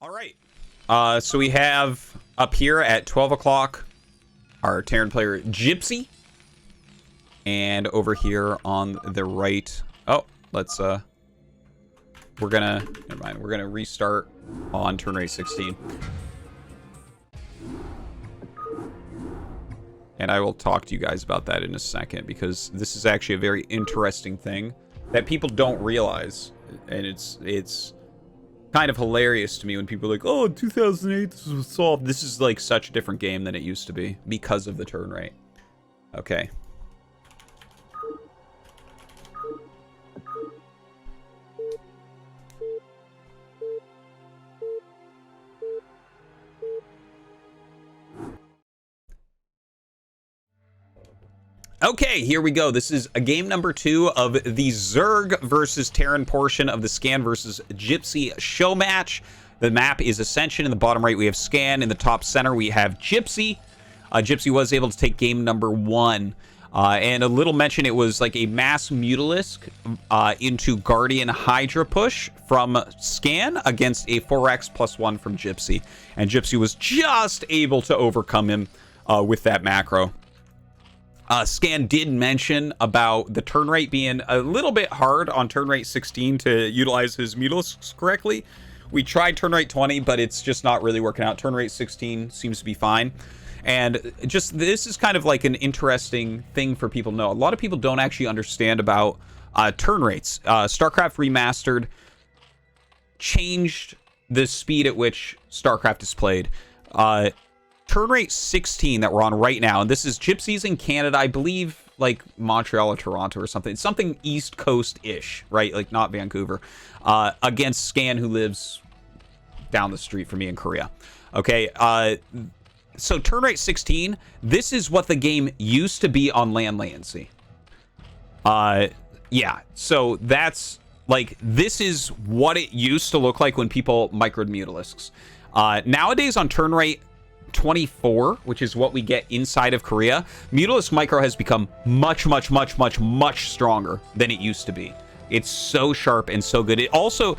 All right. So we have up here at 12 o'clock our Terran player Gypsy. And over here on the right... Oh, let's... We're gonna... Never mind. We're gonna restart on turn rate 16. And I will talk to you guys about that in a second, because this is actually a very interesting thing that people don't realize. And it's kind of hilarious to me when people are like, oh, in 2008 this was solved. This is like such a different game than it used to be because of the turn rate. Okay. Okay, here we go. This is a game number 2 of the Zerg versus Terran portion of the Scan versus Gypsy show match. The map is Ascension. In the bottom right, we have Scan. In the top center, we have Gypsy. Gypsy was able to take game number 1. And a little mention, it was like a mass Mutalisk into Guardian Hydra push from Scan against a 4x+1 from Gypsy. And Gypsy was just able to overcome him with that macro. Scan did mention about the turn rate being a little bit hard on turn rate 16 to utilize his Mutalisks correctly. We tried turn rate 20, but it's just not really working out. Turn rate 16 seems to be fine. And just this is kind of like an interesting thing for people to know. A lot of people don't actually understand about turn rates. StarCraft Remastered changed the speed at which StarCraft is played. Turn rate 16 that we're on right now, and this is Gypsies in Canada, I believe, like Montreal or Toronto or something. It's something East Coast-ish, right? Like not Vancouver. Against Scan, who lives down the street from me in Korea. Okay, so turn rate 16, this is what the game used to be on land latency. Yeah, so that's, like, this is what it used to look like when people microed Mutalisks. Nowadays on turn rate 24, which is what we get inside of Korea, Mutalisk Micro has become much stronger than it used to be. It's so sharp and so good. It also,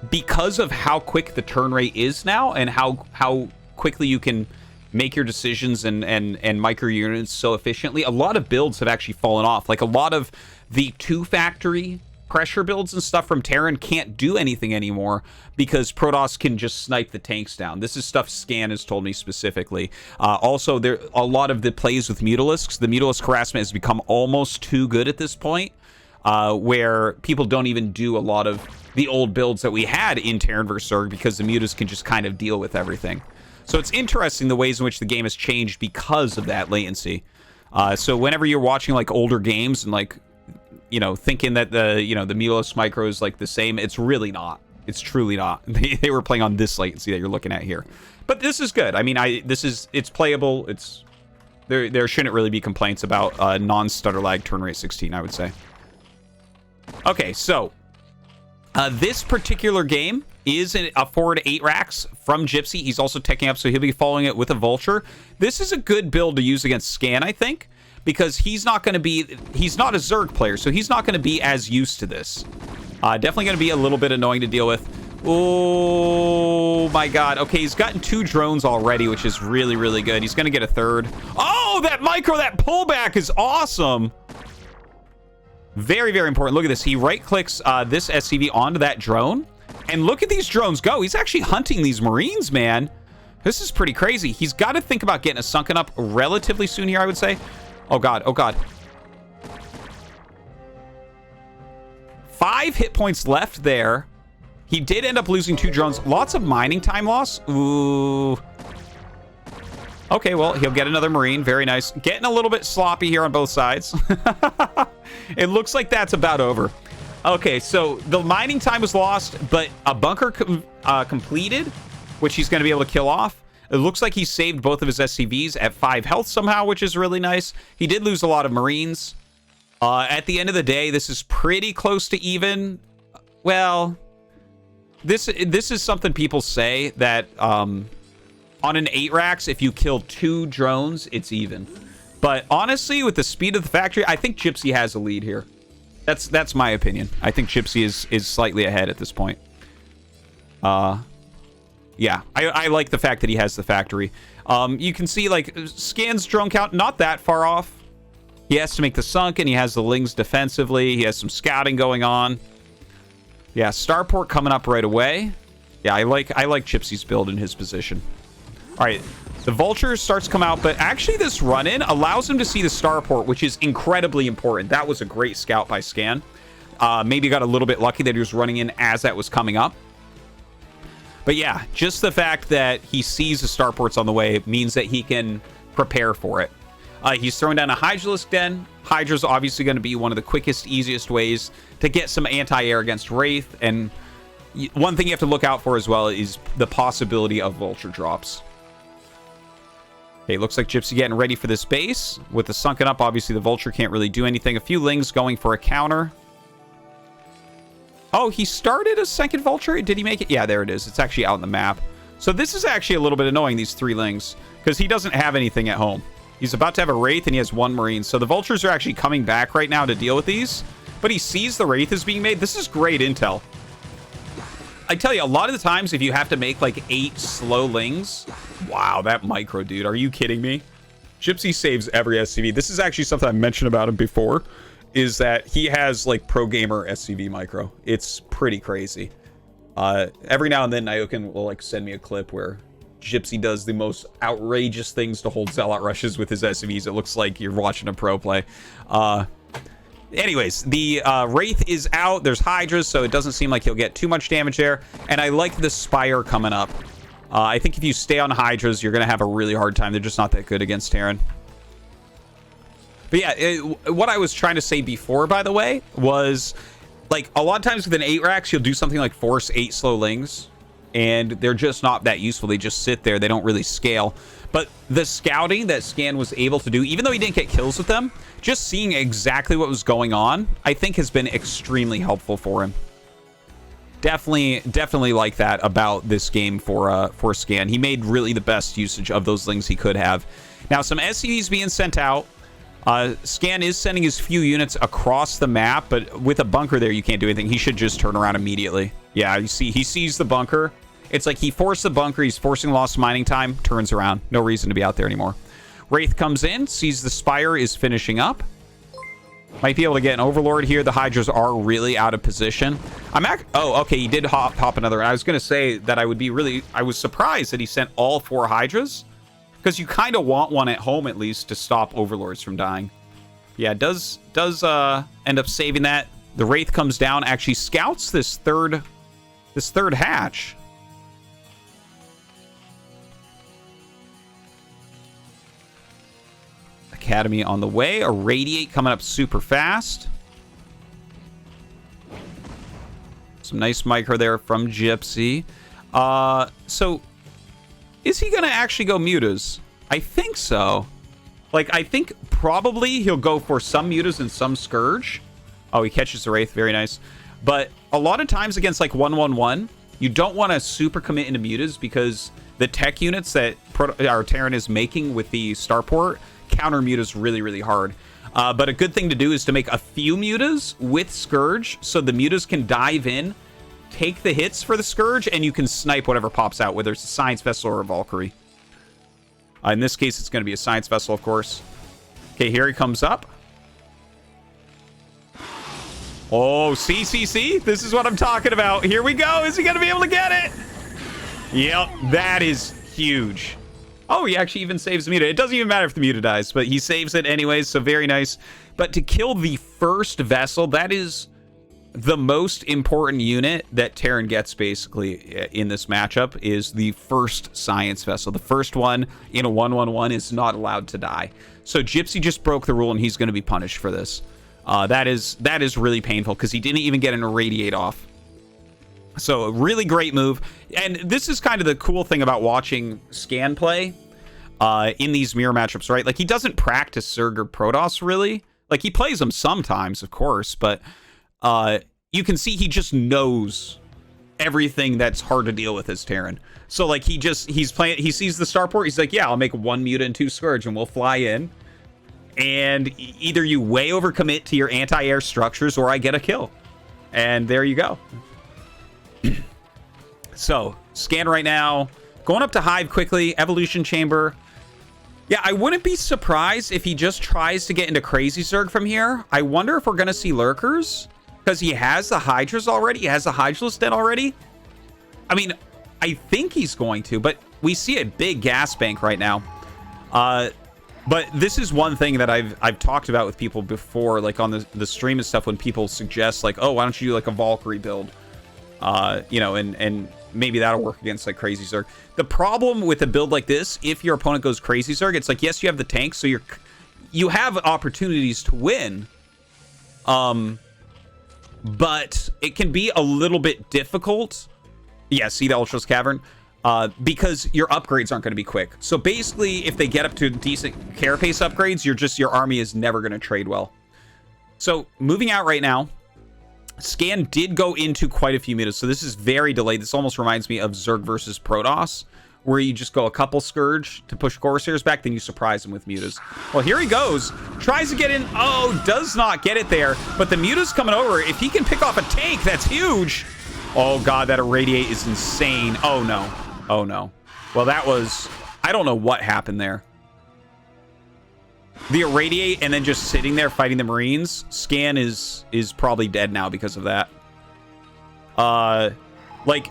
because of how quick the turn rate is now and how quickly you can make your decisions and micro units so efficiently, a lot of builds have actually fallen off. Like a lot of the 2-factory pressure builds and stuff from Terran can't do anything anymore because Protoss can just snipe the tanks down. This is stuff Scan has told me specifically. Also, there a lot of the plays with Mutalisks. The Mutalisk harassment has become almost too good at this point, where people don't even do a lot of the old builds that we had in Terran vs. Zerg because the Mutas can just kind of deal with everything. So it's interesting the ways in which the game has changed because of that latency. So whenever you're watching like older games and like, you know, thinking that the Mutalisk Micro is like the same, it's really not. It's truly not. They were playing on this latency that you're looking at here. But this is good. I mean, it's playable. It's there shouldn't really be complaints about non-stutter lag turn rate 16, I would say. Okay, so this particular game is a forward 8 racks from Gypsy. He's also teching up, so he'll be following it with a Vulture. This is a good build to use against Scan, I think, because he's not a Zerg player, so he's not going to be as used to this. Definitely going to be a little bit annoying to deal with. Oh my god. Okay, he's gotten 2 drones already, which is really good. He's going to get a 3rd. Oh, that micro, that pullback is awesome. Very important. Look at this. He right-clicks this SCV onto that drone, and look at these drones go. He's actually hunting these Marines, man. This is pretty crazy. He's got to think about getting a sunken up relatively soon here, I would say. Oh god, oh god. 5 hit points left there. He did end up losing 2 drones. Lots of mining time loss. Ooh. Okay, well, he'll get another Marine. Very nice. Getting a little bit sloppy here on both sides. It looks like that's about over. Okay, so the mining time was lost, but a bunker completed, which he's going to be able to kill off. It looks like he saved both of his SCVs at 5 health somehow, which is really nice. He did lose a lot of Marines. At the end of the day, this is pretty close to even. Well, this is something people say that on an 8 racks, if you kill 2 drones, it's even. But honestly, with the speed of the factory, I think Gypsy has a lead here. That's my opinion. I think Gypsy is slightly ahead at this point. Yeah, I like the fact that he has the factory. You can see, like, Scan's drone count, not that far off. He has to make the sunken. He has the Lings defensively. He has some scouting going on. Yeah, Starport coming up right away. Yeah, I like Gypsy's build in his position. All right, the Vulture starts to come out, but actually this run-in allows him to see the Starport, which is incredibly important. That was a great scout by Scan. Maybe got a little bit lucky that he was running in as that was coming up. But yeah, just the fact that he sees the Starports on the way means that he can prepare for it. He's throwing down a Hydralisk Den. Hydra's obviously going to be one of the quickest, easiest ways to get some anti-air against Wraith. And one thing you have to look out for as well is the possibility of Vulture drops. Okay, looks like Gypsy getting ready for this base. With the sunken up, obviously the Vulture can't really do anything. A few Lings going for a counter. Oh, he started a second Vulture? Did he make it? Yeah, there it is. It's actually out on the map. So this is actually a little bit annoying, these 3 Lings, because he doesn't have anything at home. He's about to have a Wraith, and he has 1 Marine. So the Vultures are actually coming back right now to deal with these. But he sees the Wraith is being made. This is great intel. I tell you, a lot of the times, if you have to make, like, 8 slow Lings... Wow, that micro, dude. Are you kidding me? Gypsy saves every SCV. This is actually something I mentioned about him before, is that he has, like, pro gamer SCV micro. It's pretty crazy. Every now and then, Nyokin will, like, send me a clip where Gypsy does the most outrageous things to hold Zealot rushes with his SCVs. It looks like you're watching a pro play. Anyways, the Wraith is out. There's Hydras, so it doesn't seem like he'll get too much damage there. And I like the Spire coming up. I think if you stay on Hydras, you're going to have a really hard time. They're just not that good against Terran. But yeah, what I was trying to say before, by the way, was, like, a lot of times with an 8-Rax, you'll do something like force 8 slow Lings, and they're just not that useful. They just sit there. They don't really scale. But the scouting that Scan was able to do, even though he didn't get kills with them, just seeing exactly what was going on, I think has been extremely helpful for him. Definitely like that about this game for Scan. He made really the best usage of those Lings he could have. Now, some SCVs being sent out. Scan is sending his few units across the map, but with a bunker there, you can't do anything. He should just turn around immediately. Yeah, you see, he sees the bunker. It's like he forced the bunker. He's forcing lost mining time. Turns around. No reason to be out there anymore. Wraith comes in, sees the Spire is finishing up. Might be able to get an Overlord here. The Hydras are really out of position. Oh, okay, he did hop another. I was going to say that I was surprised that he sent all 4 Hydras, because you kind of want one at home at least to stop Overlords from dying. Yeah, does end up saving that. The Wraith comes down, actually scouts this third hatch. Academy on the way. A Radiate coming up super fast. Some nice micro there from Gypsy. So, is he going to actually go Mutas? I think so. Like, I think probably he'll go for some Mutas and some Scourge. Oh, he catches the Wraith. Very nice. But a lot of times against, like, 1-1-1, you don't want to super commit into Mutas because the tech units that our Terran is making with the Starport counter Mutas really, really hard. But a good thing to do is to make a few Mutas with Scourge so the Mutas can dive in, take the hits for the Scourge, and you can snipe whatever pops out, whether it's a Science Vessel or a Valkyrie. In this case, it's going to be a Science Vessel, of course. Okay, here he comes up. Oh, see? This is what I'm talking about. Here we go. Is he going to be able to get it? Yep, that is huge. Oh, he actually even saves the Muta. It doesn't even matter if the Muta dies, but he saves it anyways, so very nice. But to kill the first vessel, that is the most important unit that Terran gets, basically, in this matchup, is the first Science Vessel. The first one in a 1-1-1 is not allowed to die. So Gypsy just broke the rule, and he's going to be punished for this. That is really painful, because he didn't even get an Irradiate off. So a really great move. And this is kind of the cool thing about watching Scan play in these mirror matchups, right? Like, he doesn't practice Zerg or Protoss, really. Like, he plays them sometimes, of course, but you can see he just knows everything that's hard to deal with as Terran. So, like, he sees the Starport, he's like, yeah, I'll make 1 Muta and 2 Scourge, and we'll fly in. And either you way overcommit to your anti-air structures, or I get a kill. And there you go. So, Scan right now. Going up to Hive quickly. Evolution Chamber. Yeah, I wouldn't be surprised if he just tries to get into Crazy Zerg from here. I wonder if we're going to see Lurkers. Because he has the Hydras already. He has the Hydralisk Den already. I mean, I think he's going to. But we see a big gas bank right now. But this is one thing that I've talked about with people before. Like on the stream and stuff. When people suggest like, oh, why don't you do like a Valkyrie build? You know, and maybe that'll work against like Crazy Zerg. The problem with a build like this, if your opponent goes Crazy Zerg, it's like, yes, you have the tank, so you have opportunities to win. But it can be a little bit difficult. Yeah, see the Ultra's Cavern? Because your upgrades aren't going to be quick. So basically, if they get up to decent carapace upgrades, your army is never going to trade well. So moving out right now. Scan did go into quite a few mutas, so this is very delayed. This almost reminds me of Zerg versus Protoss, where you just go a couple Scourge to push Corsairs back, then you surprise him with mutas. Well, here he goes. Tries to get in. Oh, does not get it there. But the muta's coming over. If he can pick off a tank, that's huge. Oh, God, that Irradiate is insane. Oh, no. Oh, no. Well, that was... I don't know what happened there. The Irradiate and then just sitting there fighting the Marines. Scan is probably dead now because of that. Like,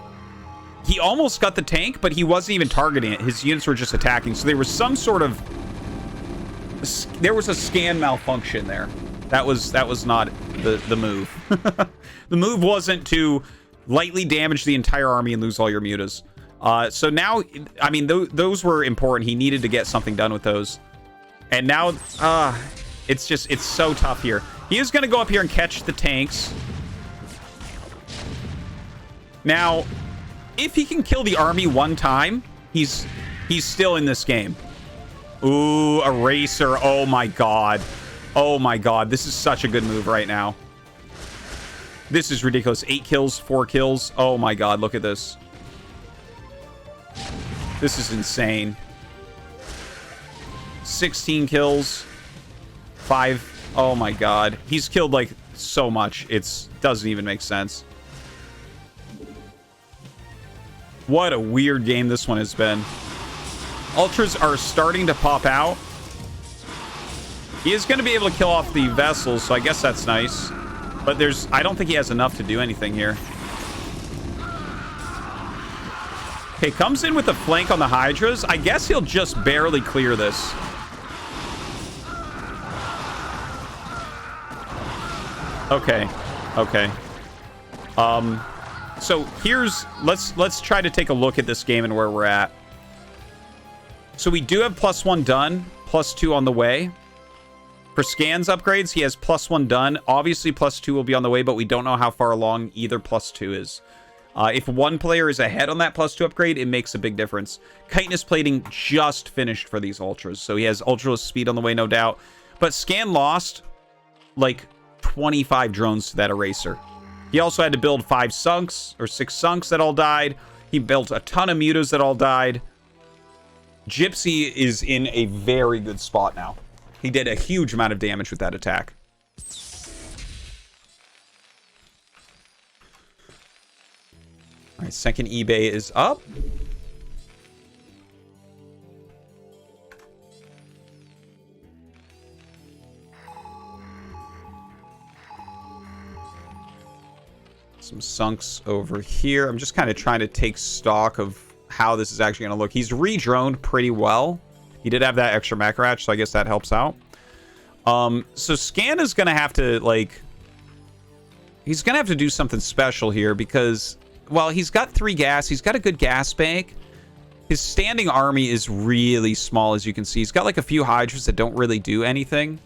he almost got the tank, but he wasn't even targeting it. His units were just attacking. So there was some sort of... There was a scan malfunction there. That was not the move. The move wasn't to lightly damage the entire army and lose all your mutas. So now, I mean, those were important. He needed to get something done with those. And now, it's so tough here. He is going to go up here and catch the tanks. Now, if he can kill the army one time, he's still in this game. Ooh, Eraser. Oh, my God. Oh, my God. This is such a good move right now. This is ridiculous. 8 kills, 4 kills. Oh, my God. Look at this. This is insane. 16 kills, 5. Oh my God, he's killed like so much. It doesn't even make sense. What a weird game this one has been. Ultras are starting to pop out. He is going to be able to kill off the vessels, so I guess that's nice. But I don't think he has enough to do anything here. Okay, comes in with a flank on the Hydras. I guess he'll just barely clear this. Okay. So let's try to take a look at this game and where we're at. So we do have +1 done, +2 on the way. For scans upgrades, he has +1 done. Obviously, +2 will be on the way, but we don't know how far along either +2 is. If one player is ahead on that +2 upgrade, it makes a big difference. Chitinous plating just finished for these ultras, so he has ultra speed on the way, no doubt. But Scan lost like 25 drones to that Eraser. He also had to build 5 sunks or 6 sunks that all died. He built a ton of mutas that all died. Gypsy is in a very good spot now. He did a huge amount of damage with that attack. All right, second eBay is up. Some sunks over here. I'm just kind of trying to take stock of how this is actually going to look. He's re-droned pretty well. He did have that extra Macratch, so I guess that helps out. So Scan is going to have to, like... He's going to have to do something special here because... Well, he's got 3 gas. He's got a good gas bank. His standing army is really small, as you can see. He's got, like, a few Hydras that don't really do anything.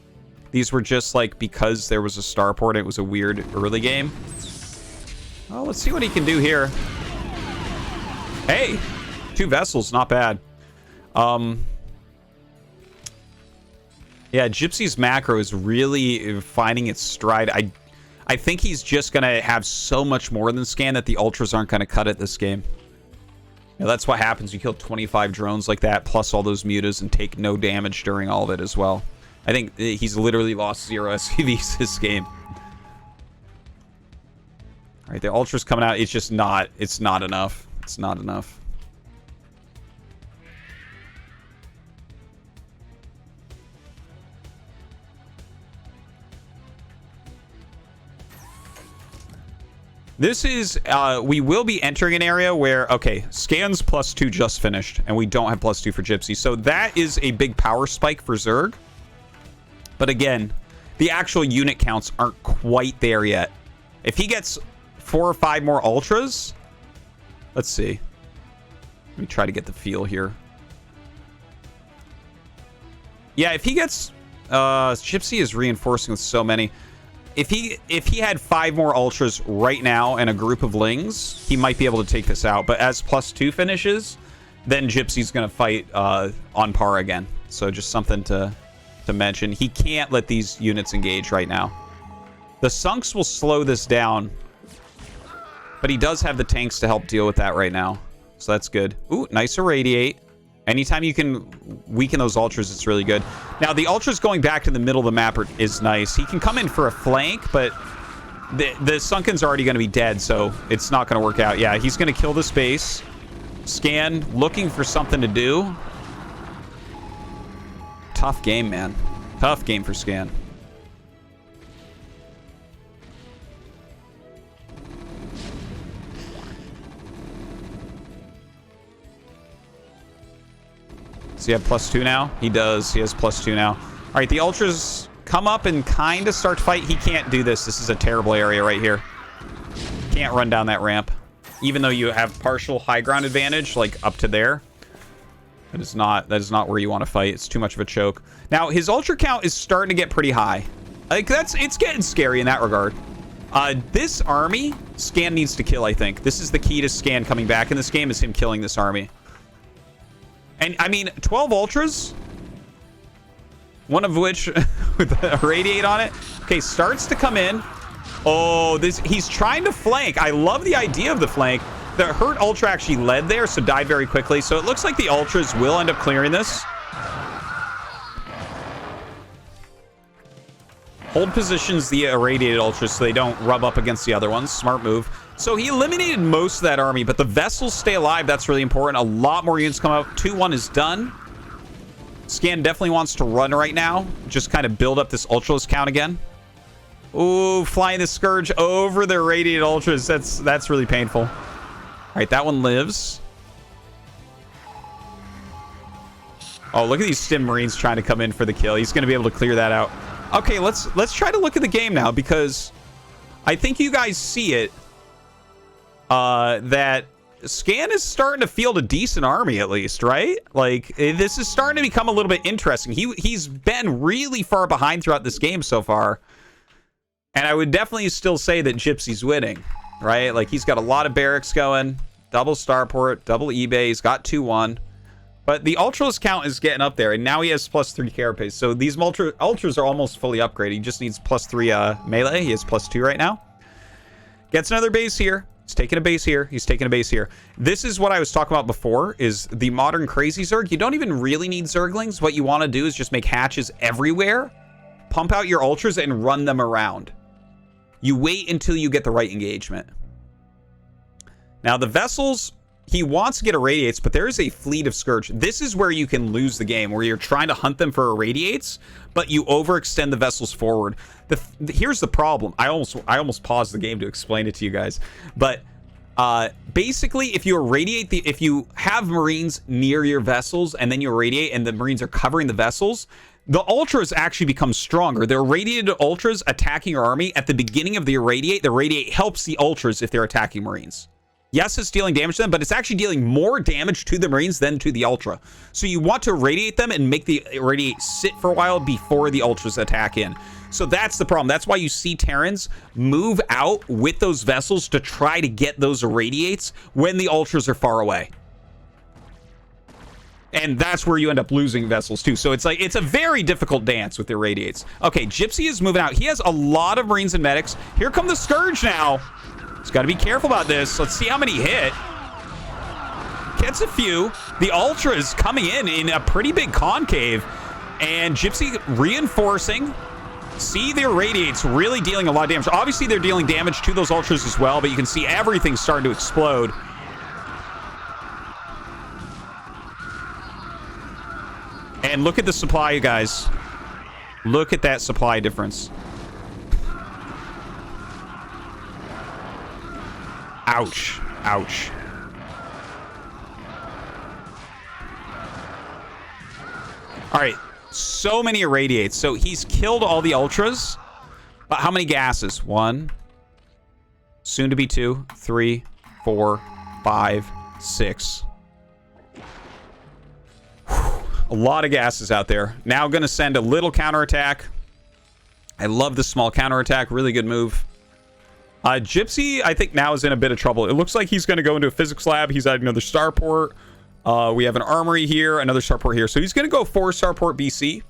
These were just, like, because there was a starport, it was a weird early game. Oh, let's see what he can do here. Hey! 2 vessels, not bad. Yeah, Gypsy's macro is really finding its stride. I think he's just going to have so much more than Scan that the Ultras aren't going to cut it this game. Now, that's what happens. You kill 25 drones like that, plus all those mutas, and take no damage during all of it as well. I think he's literally lost 0 SCVs this game. All right, the Ultra's coming out. It's just not... It's not enough. It's not enough. This is, we will be entering an area where, okay, scans +2 just finished, and we don't have +2 for Gypsy. So that is a big power spike for Zerg. But again, the actual unit counts aren't quite there yet. If he gets 4 or 5 more Ultras, let's see. Let me try to get the feel here. Yeah, if he gets, Gypsy is reinforcing with so many. If he had 5 more Ultras right now and a group of Lings, he might be able to take this out. But as +2 finishes, then Gypsy's going to fight on par again. So just something to mention. He can't let these units engage right now. The Sunks will slow this down. But he does have the tanks to help deal with that right now. So that's good. Ooh, nice Irradiate. Anytime you can weaken those Ultras, it's really good. Now, the Ultras going back to the middle of the map is nice. He can come in for a flank, but the Sunken's already going to be dead, so it's not going to work out. Yeah, he's going to kill this base. Scan, looking for something to do. Tough game, man. Tough game for Scan. Does he have +2 now? He does. He has +2 now. All right, the Ultras come up and kind of start to fight. He can't do this. This is a terrible area right here. Can't run down that ramp. Even though you have partial high ground advantage, like up to there. That is not where you want to fight. It's too much of a choke. Now, his Ultra count is starting to get pretty high. Like, it's getting scary in that regard. This army, Scan needs to kill, I think. This is the key to Scan coming back in this game, is him killing this army. And, I mean, 12 Ultras, one of which with a Radiate on it. Okay, starts to come in. Oh, he's trying to flank. I love the idea of the flank. The Hurt Ultra actually led there, so died very quickly. So it looks like the Ultras will end up clearing this. Hold positions the irradiated Ultras so they don't rub up against the other ones. Smart move. So he eliminated most of that army, but the vessels stay alive. That's really important. A lot more units come out. 2-1 is done. Scan definitely wants to run right now. Just kind of build up this Ultras count again. Ooh, flying the Scourge over the irradiated Ultras. That's really painful. All right, that one lives. Oh, look at these Stim Marines trying to come in for the kill. He's going to be able to clear that out. Okay, let's try to look at the game now, because I think you guys see it. That Scan is starting to field a decent army, at least, right? Like, this is starting to become a little bit interesting. He's been really far behind throughout this game so far. And I would definitely still say that Gypsy's winning, right? Like, he's got a lot of barracks going. Double Starport, double eBay. He's got 2-1. But the Ultras count is getting up there, and now he has +3 carapace. So these Ultras are almost fully upgraded. He just needs +3 melee. He has +2 right now. Gets another base here. He's taking a base here. He's taking a base here. This is what I was talking about before, is the modern crazy Zerg. You don't even really need Zerglings. What you want to do is just make hatches everywhere, pump out your Ultras, and run them around. You wait until you get the right engagement. Now, the vessels, he wants to get irradiates, but there is a fleet of Scourge. This is where you can lose the game, where you're trying to hunt them for irradiates, but you overextend the vessels forward. Here's the problem. I almost paused the game to explain it to you guys. But basically, if you irradiate if you have Marines near your vessels and then you irradiate and the Marines are covering the vessels, the Ultras actually become stronger. The irradiated Ultras attacking your army at the beginning of the irradiate helps the Ultras if they're attacking Marines. Yes, it's dealing damage to them, but it's actually dealing more damage to the Marines than to the Ultra. So you want to irradiate them and make the irradiate sit for a while before the Ultras attack in. So that's the problem. That's why you see Terrans move out with those vessels to try to get those irradiates when the Ultras are far away. And that's where you end up losing vessels too. So it's like, it's a very difficult dance with the irradiates. Okay, Gypsy is moving out. He has a lot of Marines and medics. Here come the Scourge now. He's got to be careful about this. Let's see how many hit. Gets a few. The Ultras coming in a pretty big concave. And Gypsy reinforcing. See their irradiates really dealing a lot of damage. Obviously, they're dealing damage to those Ultras as well, but you can see everything's starting to explode. And look at the supply, guys. Look at that supply difference. Ouch. Ouch. All right. So many irradiates. So he's killed all the ultras. But how many gases? 1. Soon to be 2. 3. 4. 5. 6. A lot of gases out there. Now going to send a little counterattack. I love the small counterattack. Really good move. Gypsy, I think now is in a bit of trouble. It looks like he's going to go into a physics lab. He's at another starport. We have an armory here, another starport here. So he's going to go 4 starport BC.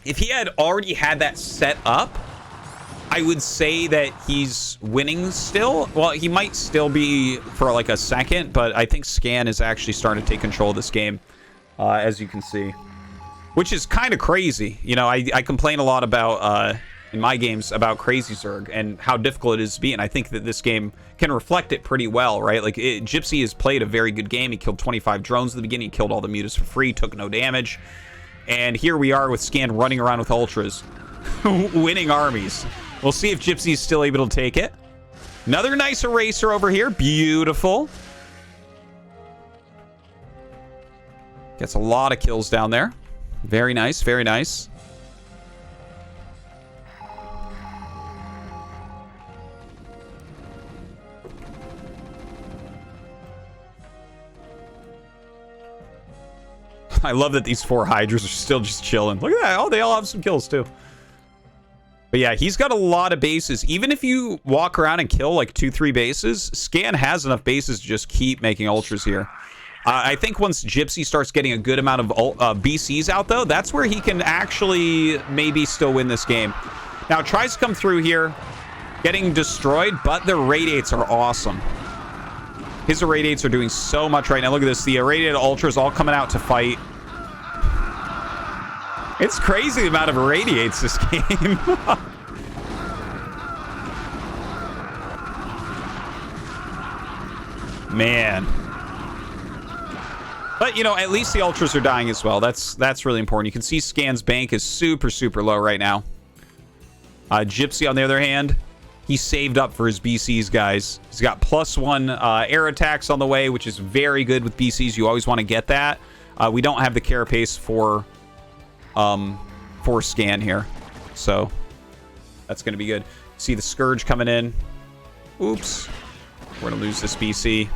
If he had already had that set up, I would say that he's winning still. Well, he might still be for like a second, but I think Scan is actually starting to take control of this game, as you can see. Which is kind of crazy. You know, I complain a lot about, in my games, about Crazy Zerg and how difficult it is to beat, and I think that this game can reflect it pretty well, right? Like, Gypsy has played a very good game. He killed 25 drones at the beginning. He killed all the mutas for free, took no damage. And here we are with Scan running around with ultras, winning armies. We'll see if Gypsy's still able to take it. Another nice eraser over here. Beautiful. Gets a lot of kills down there. Very nice, very nice. I love that these 4 Hydras are still just chilling. Look at that. Oh, they all have some kills too. But yeah, he's got a lot of bases. Even if you walk around and kill like 2-3 bases, Scan has enough bases to just keep making ultras here. I think once Gypsy starts getting a good amount of BCs out, though, that's where he can actually maybe still win this game. Now, tries to come through here, getting destroyed, but the radiates are awesome. His irradiates are doing so much right now. Look at this. The irradiated ultras all coming out to fight. It's crazy the amount of irradiates this game. Man. But, you know, at least the ultras are dying as well. That's really important. You can see Scan's bank is super, super low right now. Gypsy, on the other hand, he saved up for his BCs, guys. He's got +1 air attacks on the way, which is very good with BCs. You always want to get that. We don't have the carapace for Scan here, so that's going to be good. See the Scourge coming in. Oops. We're going to lose this BC.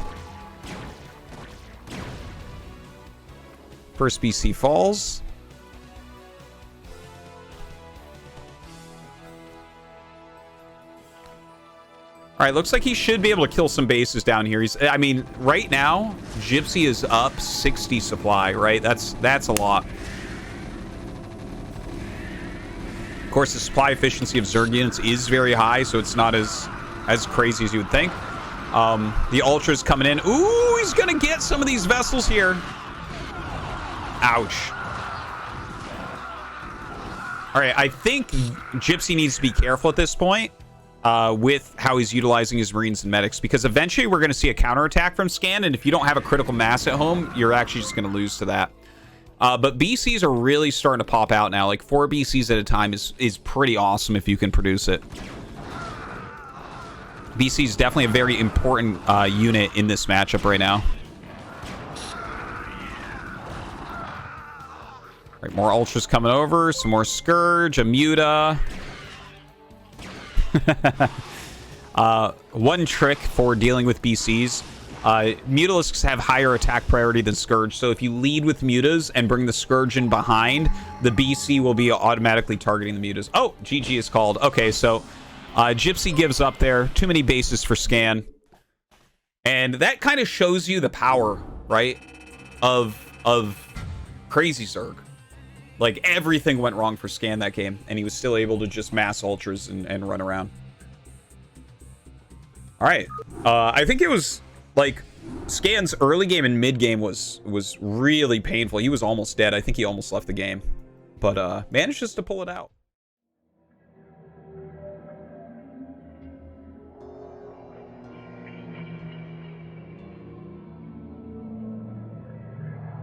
First BC falls. All right, looks like he should be able to kill some bases down here. I mean, right now, Gypsy is up 60 supply, right? That's a lot. Of course, the supply efficiency of Zerg units is very high, so it's not as crazy as you would think. The Ultra's coming in. Ooh, he's going to get some of these vessels here. Ouch. All right, I think Gypsy needs to be careful at this point with how he's utilizing his Marines and Medics, because eventually we're going to see a counterattack from Scan, and if you don't have a critical mass at home, you're actually just going to lose to that. But BCs are really starting to pop out now. Like 4 BCs at a time is pretty awesome if you can produce it. BC is definitely a very important unit in this matchup right now. All right, more Ultras coming over. Some more Scourge, a Muta. One trick for dealing with BCs. Mutalisks have higher attack priority than Scourge, so if you lead with Mutas and bring the Scourge in behind, the BC will be automatically targeting the Mutas. Oh, GG is called. Okay, so Gypsy gives up there. Too many bases for Scan. And that kind of shows you the power, right, of Crazy Zerg. Like, everything went wrong for Scan that game, and he was still able to just mass Ultras and run around. All right. I think it was, like, Scan's early game and mid game was really painful. He was almost dead. I think he almost left the game. But manages to pull it out.